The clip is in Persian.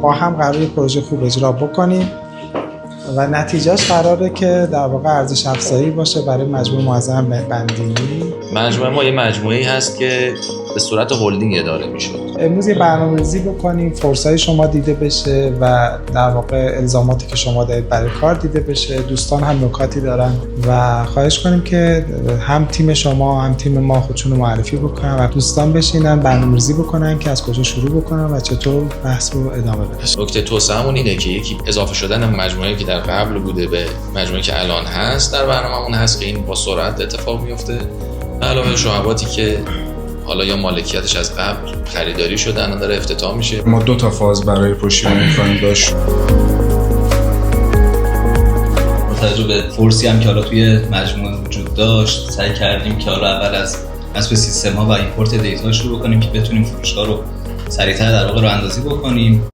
با هم قراره پروژه خوب اجرا بکنیم و نتیجهش قراره که در واقع ارزش افزایی باشه برای مجموعه معظم بندینی. مجموعه ما یه مجموعه‌ای هست که به صورت هلدینگ اداره میشه. امروز یه برنامه‌ریزی بکنیم، فرصای شما دیده بشه و در واقع الزاماتی که شما دارید برای کار دیده بشه. دوستان هم نکاتی دارن و خواهش کنیم که هم تیم شما هم تیم ما خودشون رو معرفی بکنن و دوستان بشینن برنامه‌ریزی بکنن که از کجا شروع بکنن و چطور بحث رو ادامه بدن. نکته توسعه‌مون اینه که یکی اضافه شدن مجموعه‌ای که در قبل بوده به مجموعه‌ای که الان هست در برنامه‌مون هست که این با سرعت اتفاق میفته. علاوه شعباتی که حالا یا مالکیتش از قبل خریداری شدن و داره افتتاح میشه. ما 2 تا فاز برای پشتیبانی می‌کنیم داشت. با توجه به فرصی هم که حالا توی مجموعه وجود داشت سعی کردیم که حالا اول از نصب سیستم‌ها و ایمپورت دیتا شروع کنیم که بتونیم فروش‌ها رو سریع‌تر در واقع راه‌اندازی بکنیم.